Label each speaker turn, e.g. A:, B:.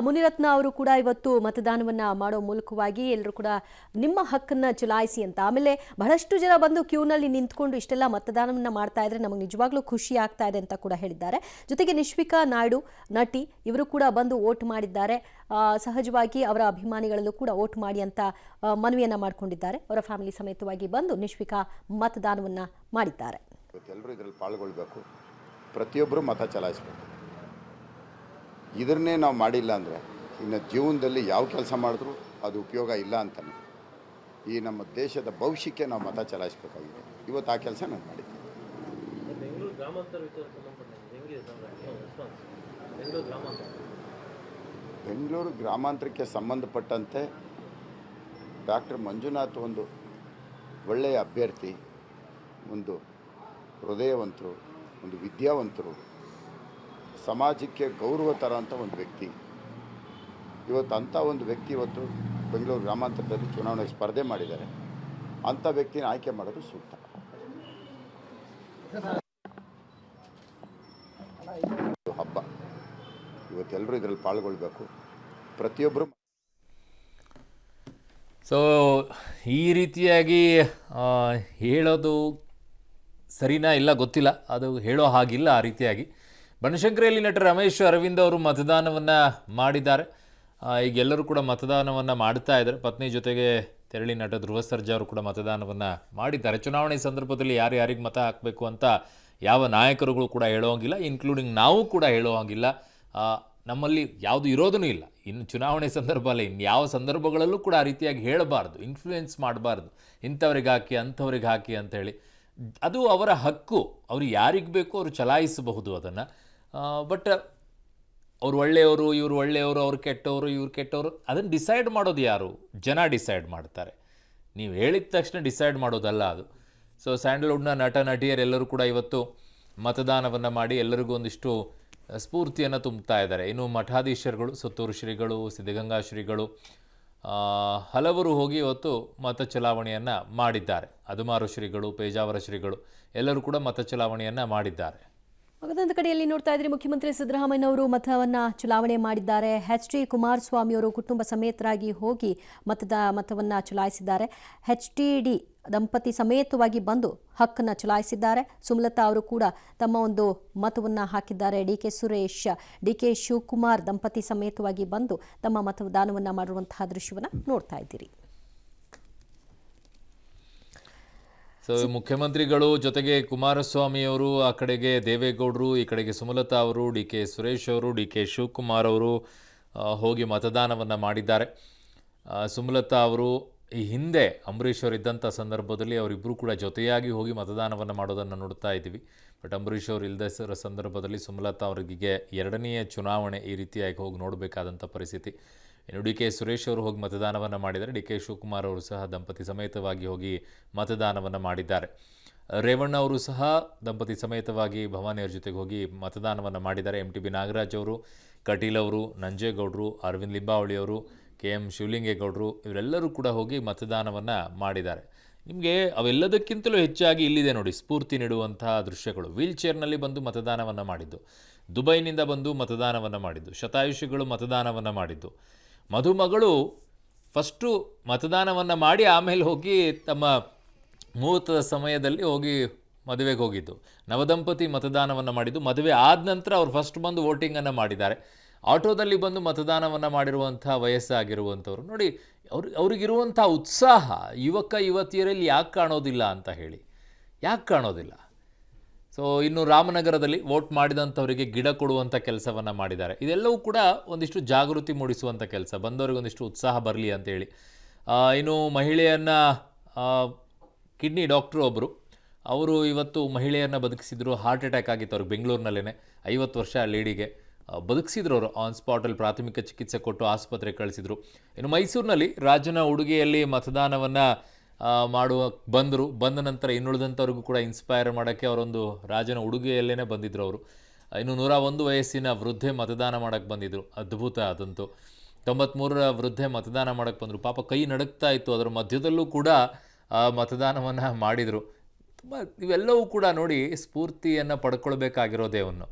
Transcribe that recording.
A: ಮುನಿರತ್ನ ಅವರು ಕೂಡ ಇವತ್ತು ಮತದಾನವನ್ನ ಮಾಡೋ ಮೂಲಕವಾಗಿ ಎಲ್ಲರೂ ಕೂಡ ನಿಮ್ಮ ಹಕ್ಕನ್ನ ಚಲಾಯಿಸಿ ಅಂತ, ಆಮೇಲೆ ಬಹಳಷ್ಟು ಜನ ಬಂದು ಕ್ಯೂನಲ್ಲಿ ನಿಂತ್ಕೊಂಡು ಇಷ್ಟೆಲ್ಲ ಮತದಾನವನ್ನ ಮಾಡ್ತಾ ಇದ್ರೆ ನಮಗೆ ನಿಜವಾಗ್ಲೂ ಖುಷಿ ಆಗ್ತಾ ಇದೆ ಅಂತ ಕೂಡ ಹೇಳಿದ್ದಾರೆ. ಜೊತೆಗೆ ನಿಶ್ವಿಕಾ ನಾಯ್ಡು ನಟಿ ಇವರು ಕೂಡ ಬಂದು ವೋಟ್ ಮಾಡಿದ್ದಾರೆ. ಸಹಜವಾಗಿ ಅವರ ಅಭಿಮಾನಿಗಳಲ್ಲೂ ಕೂಡ ವೋಟ್ ಮಾಡಿ ಅಂತ ಮನವಿಯನ್ನ ಮಾಡಿಕೊಂಡಿದ್ದಾರೆ. ಅವರ ಫ್ಯಾಮಿಲಿ ಸಮೇತವಾಗಿ ಬಂದು ನಿಶ್ವಿಕಾ ಮತದಾನವನ್ನ ಮಾಡಿದ್ದಾರೆ.
B: ಎಲ್ಲರೂ ಇದರಲ್ಲಿ ಪಾಲ್ಗೊಳ್ಬೇಕು, ಪ್ರತಿಯೊಬ್ಬರು ಮತ ಚಲಾಯಿಸಬೇಕು. ಇದನ್ನೇ ನಾವು ಮಾಡಿಲ್ಲ ಅಂದರೆ ಇನ್ನು ಜೀವನದಲ್ಲಿ ಯಾವ ಕೆಲಸ ಮಾಡಿದ್ರೂ ಅದು ಉಪಯೋಗ ಇಲ್ಲ ಅಂತಾನೆ. ಈ ನಮ್ಮ ದೇಶದ ಭವಿಷ್ಯಕ್ಕೆ ನಾವು ಮತ ಚಲಾಯಿಸಬೇಕಾಗಿದೆ. ಇವತ್ತು ಆ ಕೆಲಸ ನಾನು ಮಾಡಿದ್ದೀನಿ. ಬೆಂಗಳೂರು ಗ್ರಾಮಾಂತರಕ್ಕೆ ಸಂಬಂಧಪಟ್ಟಂತೆ ಡಾಕ್ಟರ್ ಮಂಜುನಾಥ್ ಒಂದು ಒಳ್ಳೆಯ ಅಭ್ಯರ್ಥಿ, ಒಂದು ಹೃದಯವಂತರು, ಒಂದು ವಿದ್ಯಾವಂತರು, ಸಮಾಜಕ್ಕೆ ಗೌರವ ತರೋಂಥ ಒಂದು ವ್ಯಕ್ತಿ. ಇವತ್ತು ಅಂಥ ಒಂದು ವ್ಯಕ್ತಿ ಇವತ್ತು ಬೆಂಗಳೂರು ಗ್ರಾಮಾಂತರದಲ್ಲಿ ಚುನಾವಣೆಗೆ ಸ್ಪರ್ಧೆ ಮಾಡಿದ್ದಾರೆ. ಅಂಥ ವ್ಯಕ್ತಿನ ಆಯ್ಕೆ ಮಾಡೋದು ಸೂಕ್ತ. ಹಬ್ಬ, ಇವತ್ತೆಲ್ಲರೂ ಇದರಲ್ಲಿ ಪಾಲ್ಗೊಳ್ಬೇಕು, ಪ್ರತಿಯೊಬ್ಬರು.
C: ಸೊ ಈ ರೀತಿಯಾಗಿ ಹೇಳೋದು ಸರಿನಾ ಇಲ್ಲ ಗೊತ್ತಿಲ್ಲ, ಅದು ಹೇಳೋ ಹಾಗಿಲ್ಲ. ಆ ರೀತಿಯಾಗಿ ಬನಶಂಕರಿಯಲ್ಲಿ ನಟ ರಮೇಶ್ ಅರವಿಂದ್ ಅವರು ಮತದಾನವನ್ನು ಮಾಡಿದ್ದಾರೆ. ಈಗ ಎಲ್ಲರೂ ಕೂಡ ಮತದಾನವನ್ನು ಮಾಡ್ತಾ ಇದ್ದಾರೆ. ಪತ್ನಿ ಜೊತೆಗೆ ತೆರಳಿ ನಟ ಧ್ರುವ ಸರ್ಜಾ ಅವರು ಕೂಡ ಮತದಾನವನ್ನು ಮಾಡಿದ್ದಾರೆ. ಚುನಾವಣೆ ಸಂದರ್ಭದಲ್ಲಿ ಯಾರ್ಯಾರಿಗೆ ಮತ ಹಾಕಬೇಕು ಅಂತ ಯಾವ ನಾಯಕರುಗಳು ಕೂಡ ಹೇಳೋಂಗಿಲ್ಲ, ಇನ್ಕ್ಲೂಡಿಂಗ್ ನಾವು ಕೂಡ ಹೇಳೋ ಹಾಗಿಲ್ಲ. ನಮ್ಮಲ್ಲಿ ಯಾವುದು ಇರೋದೂ ಇಲ್ಲ. ಇನ್ನು ಚುನಾವಣೆ ಸಂದರ್ಭ ಅಲ್ಲ, ಇನ್ನು ಯಾವ ಸಂದರ್ಭಗಳಲ್ಲೂ ಕೂಡ ಆ ರೀತಿಯಾಗಿ ಹೇಳಬಾರ್ದು, ಇನ್ಫ್ಲೂಯೆನ್ಸ್ ಮಾಡಬಾರ್ದು, ಇಂಥವ್ರಿಗೆ ಹಾಕಿ ಅಂಥವ್ರಿಗೆ ಹಾಕಿ ಅಂಥೇಳಿ. ಅದು ಅವರ ಹಕ್ಕು, ಅವರು ಯಾರಿಗೆ ಬೇಕೋ ಅವರು ಚಲಾಯಿಸಬಹುದು ಅದನ್ನು. ಬಟ್ ಅವ್ರು ಒಳ್ಳೆಯವರು, ಇವರು ಒಳ್ಳೆಯವರು, ಅವ್ರು ಕೆಟ್ಟವರು, ಇವ್ರು ಕೆಟ್ಟವರು, ಅದನ್ನು ಡಿಸೈಡ್ ಮಾಡೋದು ಯಾರು? ಜನ ಡಿಸೈಡ್ ಮಾಡ್ತಾರೆ. ನೀವು ಹೇಳಿದ ತಕ್ಷಣ ಡಿಸೈಡ್ ಮಾಡೋದಲ್ಲ ಅದು. ಸೊ ಸ್ಯಾಂಡಲ್ವುಡ್ನ ನಟ ನಟಿಯರೆಲ್ಲರೂ ಕೂಡ ಇವತ್ತು ಮತದಾನವನ್ನು ಮಾಡಿ ಎಲ್ಲರಿಗೂ ಒಂದಿಷ್ಟು ಸ್ಫೂರ್ತಿಯನ್ನು ತುಂಬುತ್ತಾ ಇದ್ದಾರೆ. ಇನ್ನು ಮಠಾಧೀಶರುಗಳು, ಸುತ್ತೂರು ಶ್ರೀಗಳು, ಸಿದ್ಧಗಂಗಾ ಶ್ರೀಗಳು, ಹಲವರು ಹೋಗಿ ಇವತ್ತು ಮತ ಚಲಾವಣೆಯನ್ನು ಮಾಡಿದ್ದಾರೆ. ಅದುಮಾರು ಶ್ರೀಗಳು, ಪೇಜಾವರ ಶ್ರೀಗಳು ಎಲ್ಲರೂ ಕೂಡ ಮತ ಚಲಾವಣೆಯನ್ನು ಮಾಡಿದ್ದಾರೆ.
A: ಮಗದೊಂದು ಕಡೆಯಲ್ಲಿ ನೋಡ್ತಾ ಇದ್ರೆ ಮುಖ್ಯಮಂತ್ರಿ ಸಿದ್ದರಾಮಯ್ಯ ಅವರು ಮತವನ್ನ ಚಲಾವಣೆ ಮಾಡಿದ್ದಾರೆ. ಎಚ್.ಡಿ. ಕುಮಾರಸ್ವಾಮಿ ಅವರು ಕುಟುಂಬ ಸಮೇತರಾಗಿ ಹೋಗಿ ಮತವನ್ನ ಚಲಾಯಿಸಿದ್ದಾರೆ. ಎಚ್.ಡಿ. ದಂಪತಿ ಸಮೇತವಾಗಿ ಬಂದು ಹಕ್ಕನ್ನು ಚಲಾಯಿಸಿದ್ದಾರೆ. ಸುಮಲತಾ ಅವರು ಕೂಡ ತಮ್ಮ ಒಂದು ಮತವನ್ನು ಹಾಕಿದ್ದಾರೆ. ಡಿ.ಕೆ. ಸುರೇಶ್, ಡಿ.ಕೆ. ಶಿವಕುಮಾರ್ ದಂಪತಿ ಸಮೇತವಾಗಿ ಬಂದು ತಮ್ಮ ಮತದಾನವನ್ನು ಮಾಡಿರುವಂತಹ ದೃಶ್ಯವನ್ನು ನೋಡ್ತಾ ಇದ್ದೀರಿ.
C: ಸೊ ಮುಖ್ಯಮಂತ್ರಿಗಳು ಜೊತೆಗೆ ಕುಮಾರಸ್ವಾಮಿಯವರು, ಆ ಕಡೆಗೆ ದೇವೇಗೌಡರು, ಈ ಕಡೆಗೆ ಸುಮಲತಾ ಅವರು, ಡಿ.ಕೆ. ಸುರೇಶ್ ಅವರು, ಡಿ.ಕೆ. ಶಿವಕುಮಾರ್ ಅವರು ಹೋಗಿ ಮತದಾನವನ್ನು ಮಾಡಿದ್ದಾರೆ. ಸುಮಲತಾ ಅವರು ಈ ಹಿಂದೆ ಅಂಬರೀಷ್ ಅವರು ಇದ್ದಂಥ ಸಂದರ್ಭದಲ್ಲಿ ಅವರಿಬ್ಬರು ಕೂಡ ಜೊತೆಯಾಗಿ ಹೋಗಿ ಮತದಾನವನ್ನು ಮಾಡೋದನ್ನು ನೋಡ್ತಾ ಇದ್ದೀವಿ. ಬಟ್ ಅಂಬರೀಷ್ ಅವರು ಇಲ್ಲದ ಸಂದರ್ಭದಲ್ಲಿ ಸುಮಲತಾ ಅವರಿಗೆ ಎರಡನೆಯ ಚುನಾವಣೆ ಈ ರೀತಿಯಾಗಿ ಹೋಗಿ ನೋಡಬೇಕಾದಂಥ ಪರಿಸ್ಥಿತಿ. ಇನ್ನು ಡಿ.ಕೆ. ಸುರೇಶ್ ಅವರು ಹೋಗಿ ಮತದಾನವನ್ನು ಮಾಡಿದ್ದಾರೆ. ಡಿ.ಕೆ. ಶಿವಕುಮಾರ್ ಅವರು ಸಹ ದಂಪತಿ ಸಮೇತವಾಗಿ ಹೋಗಿ ಮತದಾನವನ್ನು ಮಾಡಿದ್ದಾರೆ. ರೇವಣ್ಣ ಅವರು ಸಹ ದಂಪತಿ ಸಮೇತವಾಗಿ ಭವಾನಿಯವ್ರ ಜೊತೆಗೆ ಹೋಗಿ ಮತದಾನವನ್ನು ಮಾಡಿದ್ದಾರೆ. ಎಂ.ಟಿ.ಬಿ. ನಾಗರಾಜ್ ಅವರು, ಕಟೀಲ್ ಅವರು, ನಂಜೇಗೌಡರು, ಅರವಿಂದ್ ಲಿಂಬಾವಳಿ ಅವರು, ಕೆ.ಎಂ. ಶಿವಲಿಂಗೇಗೌಡರು ಇವರೆಲ್ಲರೂ ಕೂಡ ಹೋಗಿ ಮತದಾನವನ್ನು ಮಾಡಿದ್ದಾರೆ. ನಿಮಗೆ ಅವೆಲ್ಲದಕ್ಕಿಂತಲೂ ಹೆಚ್ಚಾಗಿ ಇಲ್ಲಿದೆ ನೋಡಿ ಸ್ಫೂರ್ತಿ ನೀಡುವಂತಹ ದೃಶ್ಯಗಳು. ವೀಲ್ ಚೇರ್ನಲ್ಲಿ ಬಂದು ಮತದಾನವನ್ನು ಮಾಡಿದ್ದು, ದುಬೈನಿಂದ ಬಂದು ಮತದಾನವನ್ನು ಮಾಡಿದ್ದು, ಶತಾಯುಷಿಗಳು ಮತದಾನವನ್ನು ಮಾಡಿದ್ದು, ಮಧುಮಗಳು ಫಸ್ಟು ಮತದಾನವನ್ನು ಮಾಡಿ ಆಮೇಲೆ ಹೋಗಿ ತಮ್ಮ ಮುಹೂರ್ತದ ಸಮಯದಲ್ಲಿ ಹೋಗಿ ಮದುವೆಗೆ ಹೋಗಿದ್ದು, ನವದಂಪತಿ ಮತದಾನವನ್ನು ಮಾಡಿದ್ದು, ಮದುವೆ ಆದ ನಂತರ ಅವ್ರು ಫಸ್ಟ್ ಬಂದು ವೋಟಿಂಗನ್ನು ಮಾಡಿದ್ದಾರೆ. ಆಟೋದಲ್ಲಿ ಬಂದು ಮತದಾನವನ್ನು ಮಾಡಿರುವಂಥ ವಯಸ್ಸಾಗಿರುವಂಥವ್ರು ನೋಡಿ, ಅವ್ರಿಗಿರುವಂಥ ಉತ್ಸಾಹ ಯುವಕ ಯುವತಿಯರಲ್ಲಿ ಯಾಕೆ ಕಾಣೋದಿಲ್ಲ ಅಂತ ಹೇಳಿ, ಯಾಕೆ ಕಾಣೋದಿಲ್ಲ? ಸೊ ಇನ್ನು ರಾಮನಗರದಲ್ಲಿ ವೋಟ್ ಮಾಡಿದಂಥವರಿಗೆ ಗಿಡ ಕೊಡುವಂಥ ಕೆಲಸವನ್ನು ಮಾಡಿದ್ದಾರೆ. ಇದೆಲ್ಲವೂ ಕೂಡ ಒಂದಿಷ್ಟು ಜಾಗೃತಿ ಮೂಡಿಸುವಂಥ ಕೆಲಸ, ಬಂದವರಿಗೆ ಒಂದಿಷ್ಟು ಉತ್ಸಾಹ ಬರಲಿ ಅಂತೇಳಿ. ಇನ್ನು ಮಹಿಳೆಯನ್ನು ಕಿಡ್ನಿ ಡಾಕ್ಟ್ರು ಒಬ್ಬರು, ಅವರು ಇವತ್ತು ಮಹಿಳೆಯನ್ನು ಬದುಕಿಸಿದ್ರು. ಹಾರ್ಟ್ ಅಟ್ಯಾಕ್ ಆಗಿತ್ತು ಅವ್ರಿಗೆ ಬೆಂಗಳೂರಿನಲ್ಲೇ. 50 ವರ್ಷ ಲೇಡಿಗೆ ಬದುಕಿಸಿದ್ರು ಅವರು. ಆನ್ ಸ್ಪಾಟಲ್ಲಿ ಪ್ರಾಥಮಿಕ ಚಿಕಿತ್ಸೆ ಕೊಟ್ಟು ಆಸ್ಪತ್ರೆಗೆ ಕಳಿಸಿದರು. ಇನ್ನು ಮೈಸೂರಿನಲ್ಲಿ ರಾಜನ ಉಡುಗೆಯಲ್ಲಿ ಮತದಾನವನ್ನು ಬಂದ ನಂತರ ಇನ್ನುಳಿದಂಥವ್ರಿಗೂ ಕೂಡ ಇನ್ಸ್ಪೈರ್ ಮಾಡೋಕ್ಕೆ ಅವರೊಂದು ರಾಜನ ಉಡುಗೆಯಲ್ಲೇ ಬಂದಿದ್ದರು ಅವರು. ಇನ್ನು 101 ವಯಸ್ಸಿನ ವೃದ್ಧೆ ಮತದಾನ ಮಾಡೋಕ್ಕೆ ಬಂದಿದ್ದರು. ಅದ್ಭುತ ಅದಂತೂ. 93ರ ವೃದ್ಧೆ ಮತದಾನ ಮಾಡೋಕ್ಕೆ ಬಂದರು. ಪಾಪ ಕೈ ನಡುಗ್ತಾ ಇತ್ತು, ಅದರ ಮಧ್ಯದಲ್ಲೂ ಕೂಡ ಮತದಾನವನ್ನು ಮಾಡಿದರು. ತುಂಬ ಇವೆಲ್ಲವೂ ಕೂಡ ನೋಡಿ ಸ್ಫೂರ್ತಿಯನ್ನು ಪಡ್ಕೊಳ್ಬೇಕಾಗಿರೋದೇ ಅವನು.